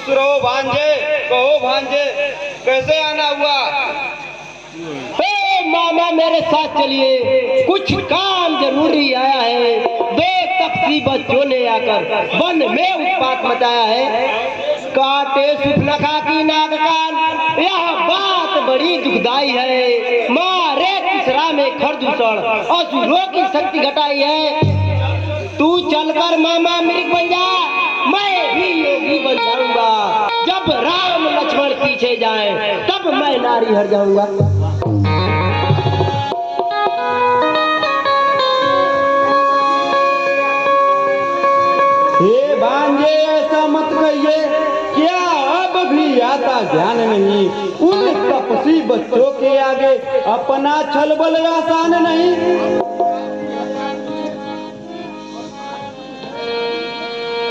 खुश रहो भांजे। कहो भांजे, कैसे आना हुआ? मामा मेरे साथ चलिए, कुछ काम जरूरी आया है। दो तपसी बच्चों ने आकर वन में उत्पात मचाया है। काटे सुपनखा की नाग कान, यह बात बड़ी दुखदाई है। मारे तीसरा में खरदूषण असुरों की शक्ति घटाई है। तू चलकर मामा मृग बन जा, मैं भी योगी बन जाऊंगा। जब राम लक्ष्मण पीछे जाएं, तब मैं नारी हर जाऊंगा। हे भांजे, ऐसा मत कहिए। क्या अब भी आता ज्ञान नहीं? उन तपसी बच्चों के आगे अपना छल बल आसान नहीं।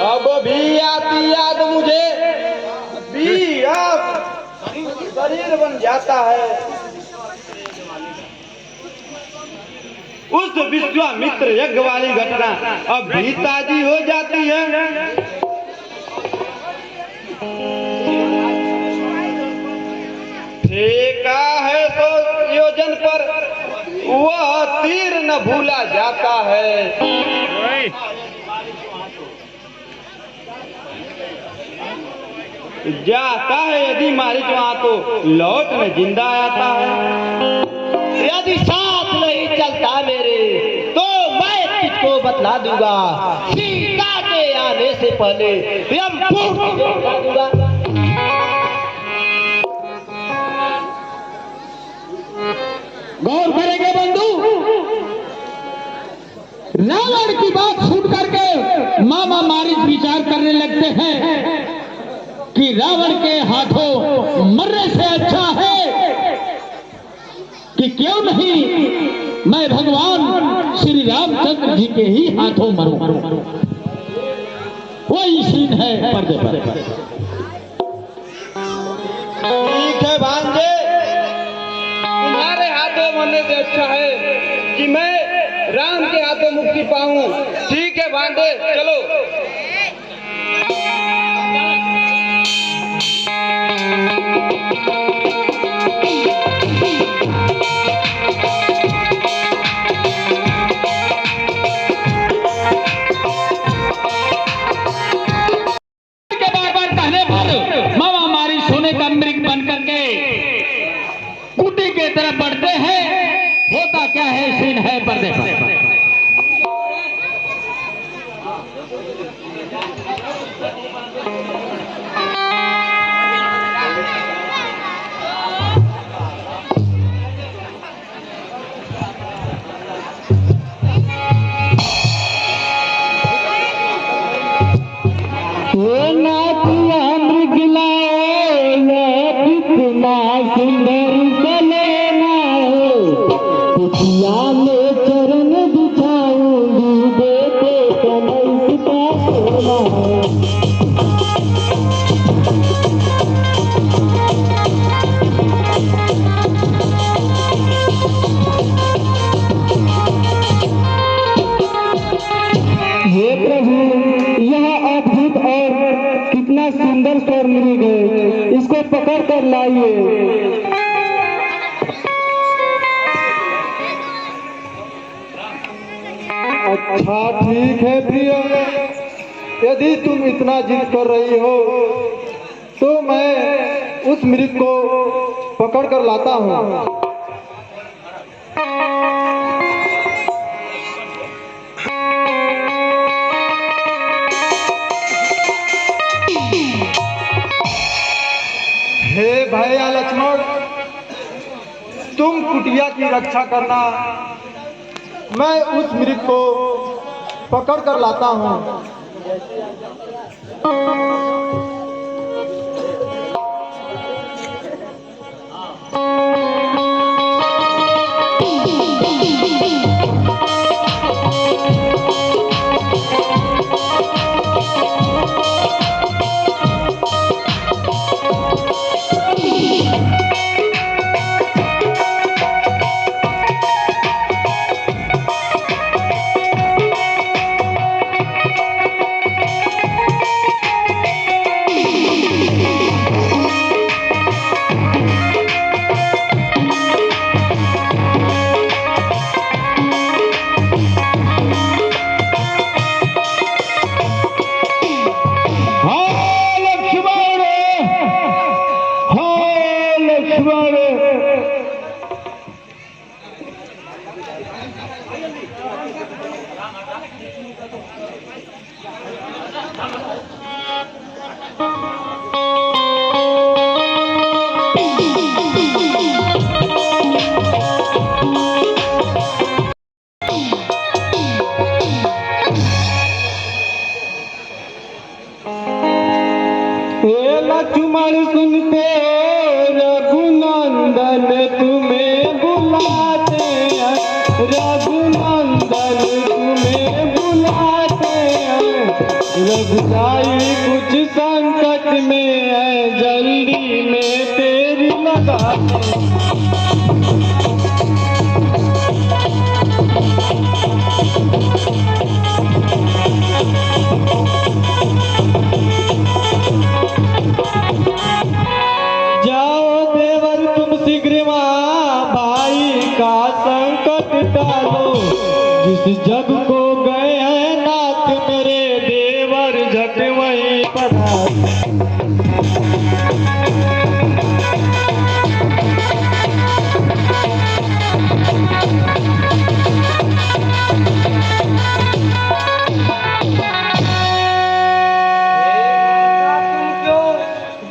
अब भी आती याद मुझे, भी अब शरीर बन जाता है। उस विश्वामित्र यज्ञ वाली घटना अब भी ताजी हो जाती है। ठेका है तो योजन पर, वह तीर न भूला जाता है। जाता है यदि मारिच वहां तो लौट में जिंदा आता है। यदि साथ नहीं चलता मेरे, तो मैं तुझको बतला दूंगा। सीता के आने से पहले यमपुर को बतला दूंगा। गौर करेंगे बंधु, रावण की बात सुन करके मामा मारिच विचार करने लगते हैं कि रावण के हाथों मरने से अच्छा है कि क्यों नहीं मैं भगवान श्री रामचंद्र जी के ही हाथों मरूं। वही सीन है पर्दे पर। ठीक है भांजे, तुम्हारे हाथों मरने से अच्छा है कि मैं राम के हाथों मुक्ति पाऊं। ठीक है भांजे, चलो। तरफ बढ़ते हैं। होता क्या है सीन है पर्दे पर। सुंदर स्वर मिल गए, इसको पकड़ कर लाइए। अच्छा ठीक है प्रिय, यदि तुम इतना जिद कर रही हो तो मैं उस मृग को पकड़ कर लाता हूँ। हे भैया लक्ष्मण, तुम कुटिया की रक्षा करना, मैं उस मृग को पकड़ कर लाता हूँ। बीच संकट में है जल्दी में तेरी लगा जाओ देवर तुम शीघ्र वहाँ भाई का संकट टालो जिस जग को गए हैं नाथ मेरे देवर झट वहीं पधार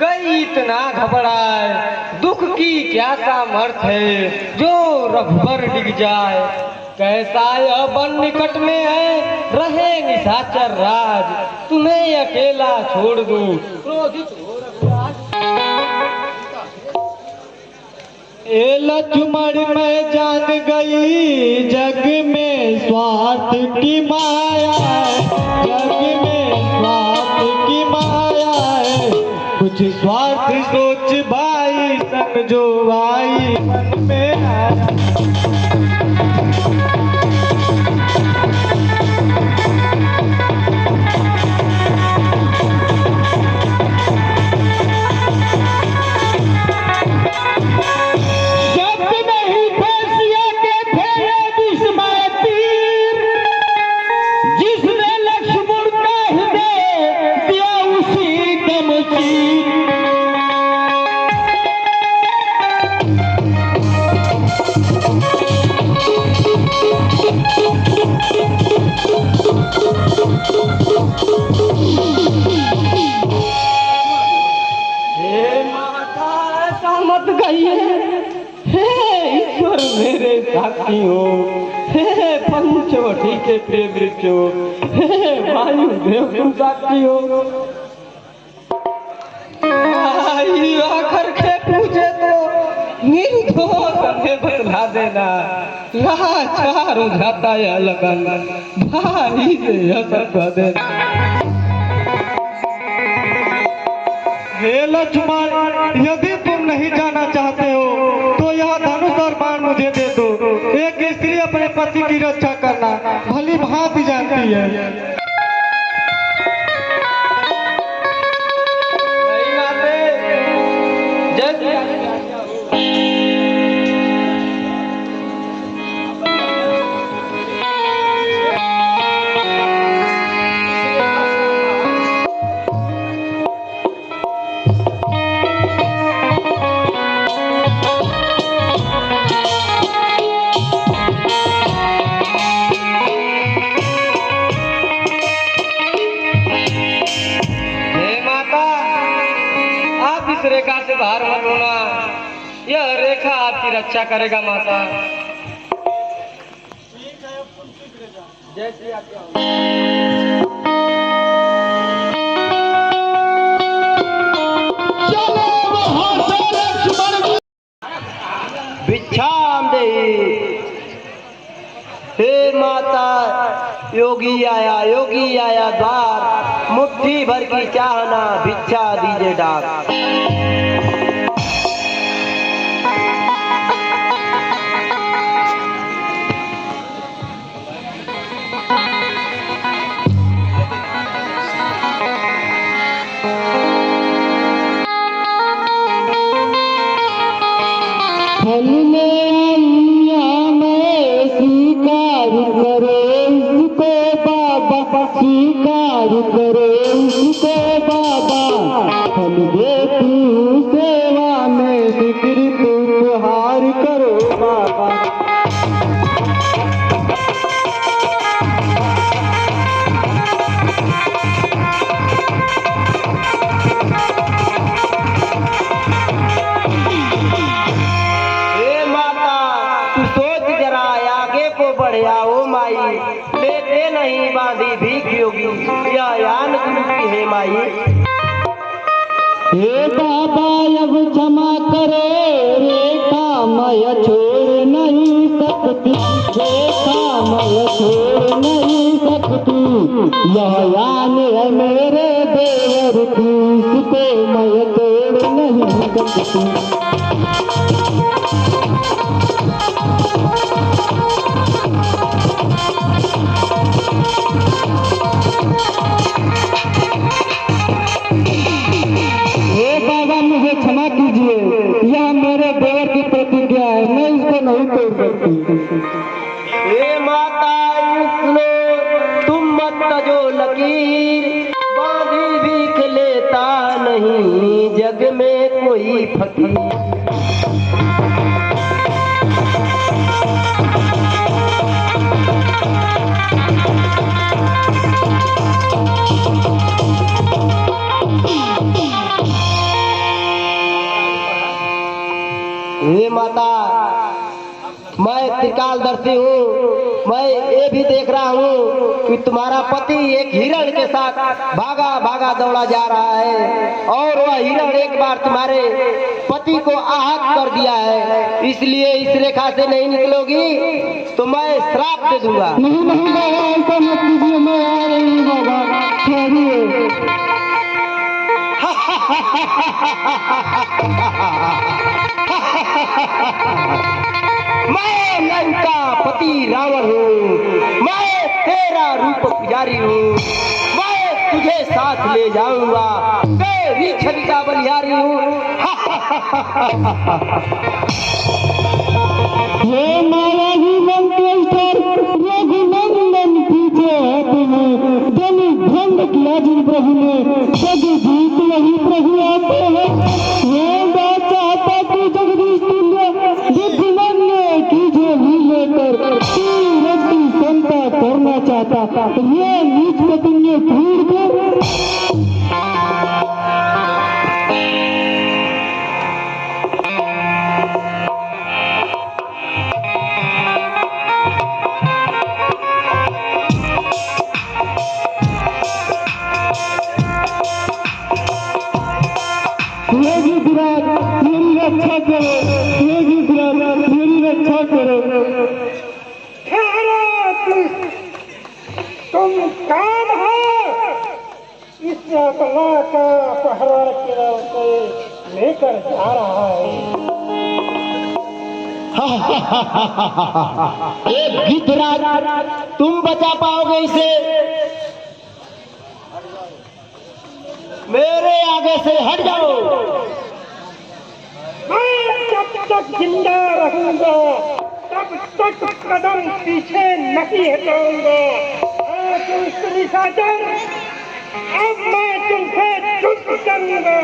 गई इतना घबराए दुख की क्या सामर्थ है जो रघुबर डिग जाए कैसा यह वन निकट में है रहे निशाचर राज तुम्हें अकेला छोड़ दूं क्रोधित हो ए लक्ष्मण मैं जान गई जग में स्वार्थ की माया जग में स्वार्थ की माया है कुछ स्वार्थ सोच भाई संग जो आई मन में आया मत गइए हे ईश्वर मेरे साथी हो हे पंचवटी के प्रिय मृत्यु हे वायुदेव तुम साथी हो आखिर के पूछे तो निर्दोष हमें बतला देना लाचार हो जाता है लगन भाई से असर कर देना हे लक्ष्मण यदि तुम नहीं जाना चाहते हो तो यह धनुष और बाण मुझे दे दो एक स्त्री अपने पति की रक्षा करना भली भांति जानती है नहीं माते जय रेखा से बाहर मत होना यह रेखा आपकी रक्षा करेगा माता जैसी भिक्षाम दे हे माता योगी आया द्वार मुट्ठी भर की चाहना भिक्षा दीजिए डाक स्वीकार करो इसको बाबा फल दे तू सेवा में स्वीकृत उपहार करो बाबा बढ़िया ओ माई लेते नहीं बांधी भीख योगी या यान गुरु की है माई हे बाबा अब क्षमा करो रेखा मैं छोड़ नहीं सकती रेखा मैं छोड़ नहीं सकती यह यान है मेरे देवर तुझको मैं तोड़ नहीं सकती। हे बाबा मुझे क्षमा कीजिए, यह मेरे देवर की प्रतिज्ञा है, मैं इसको नहीं तोड़ सकती। हे माता सुनो, तुम मत तजो लकीर, बांधी भी लेता नहीं जग में कोई फकीर। हे माता, मैं त्रिकालदर्शी हूँ, मैं ये भी देख रहा हूँ कि तुम्हारा पति एक हिरण के साथ भागा भागा दौड़ा जा रहा है और वह हिरण एक बार तुम्हारे पति को आहत कर दिया है, इसलिए इस रेखा से नहीं निकलोगी तो मैं श्राप दे दूंगा। नहीं नहीं बाबा, ऐसा मत कीजिए, मैं आ रही हूँ बाबा, छोड़िए। मैं लंका पति रावण हूँ, मैं तेरा रूप पुजारी हूँ, मैं तुझे साथ ले जाऊंगा, तेरी छवि का बलिहारी हूँ। हे महाराजी मंत्र रघुनंदन पीछे है तुम्हें, धन भंग किया जिन प्रभु ने, जग जीत वही प्रभु आते हैं। ये बात चाहता तू जगदीश तुल्य, विघ्न कीजिए ही लेकर, तीरथ की संता करना चाहता, ये नीच पतंगे क्रूर कर। मेरी रक्षा करो, मेरी रक्षा करो। तुम कौन हो? इस अपना का अपहरण करके लेकर जा रहा है। गिद्धराज, तुम बचा पाओगे इसे? मेरे आगे से हट जाओ। मैं जब तक जिंदा रहूंगा तब तक कदम पीछे नहीं हटाऊंगा। अब मैं तुमसे युद्ध करूंगा।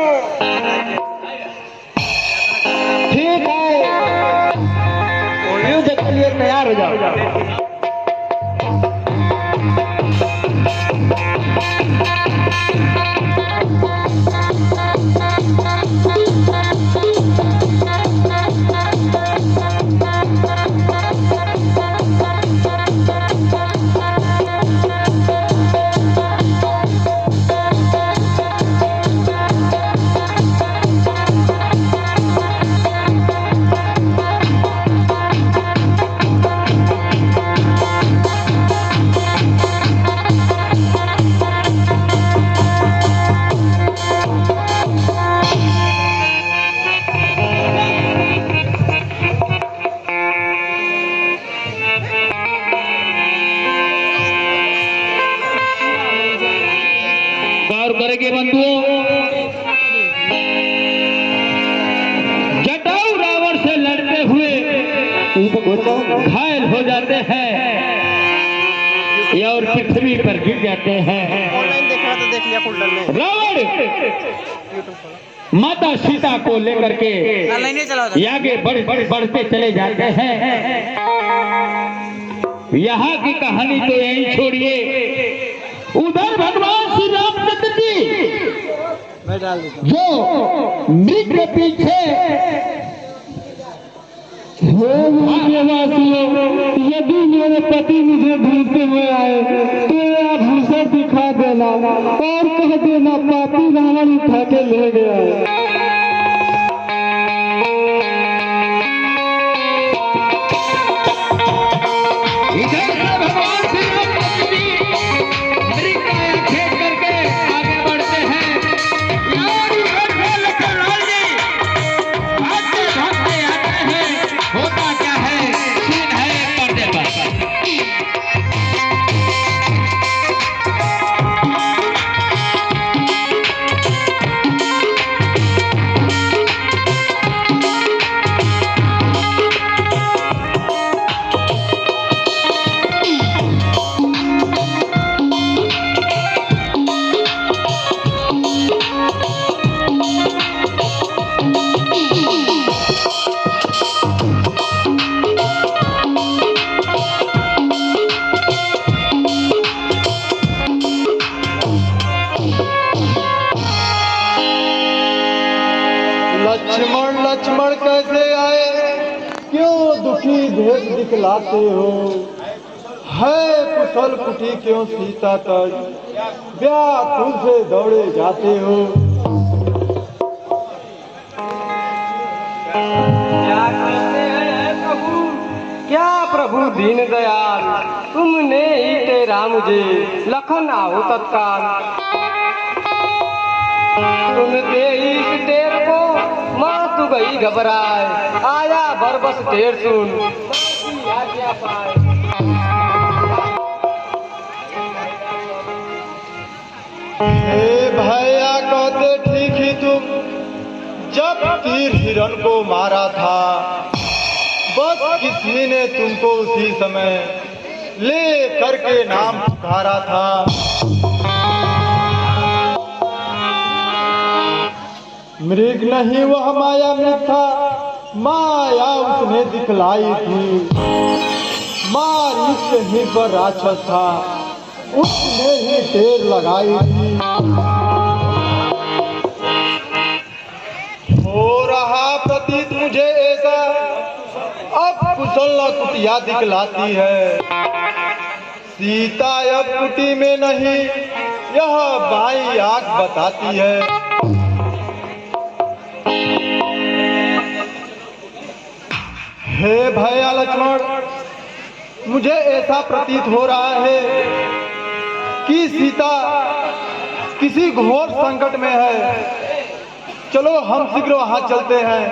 ठीक है, युद्ध के लिए तैयार हो जाओ। गौर करेंगे बंधुओं, जटायु रावण से लड़ते हुए घायल हो जाते हैं और पृथ्वी पर गिर जाते हैं। रावण माता सीता को लेकर के आगे बढ़ते चले जाते हैं। यहाँ की कहानी तो यही छोड़िए, उधर भगवान श्री रामचंद्र जी जो मृग के पीछे, यदि मेरे पति मुझे ढूंढते हुए आए तो आप उसे दिखा देना और कह देना पापी रावण उठा के ले गया। भगवान श्री रामचंद्र जी मृग का खेत करके आगे बढ़ते हैं। लक्ष्मण लक्ष्मण कैसे आए, क्यों दुखी भेष दिखलाते हो, है कुशल कुटी क्यों सीता तज, व्याकुल से दौड़े जाते हो। क्या कहते हैं प्रभु, क्या प्रभु दीन दयाल, तुमने ही तेरा मुझे लखन आओ तत्काल। सुनते ही इस टेर को माँ तू गई घबराए, आया बरबस टेर सुन माँ की आज्ञा पाए। हे भैया कहते ठीक ही तुम, जब तीर हिरण को मारा था, बस किसी ने तुमको उसी समय ले करके नाम पुकारा था। मृग नहीं वह माया मृग था, माया उसने दिखलाई थी, मारिच कहीं पर राक्षस था, उसने ही टेर लगाई थी। हो रहा प्रतीत मुझे ऐसा, अब कुशल कुटिया दिखलाती है, सीता अब कुटी में नहीं, यह बाई आंख बताती है। हे भैया लक्ष्मण, मुझे ऐसा प्रतीत हो रहा है कि सीता किसी घोर संकट में है, चलो हम शीघ्र वहां चलते हैं।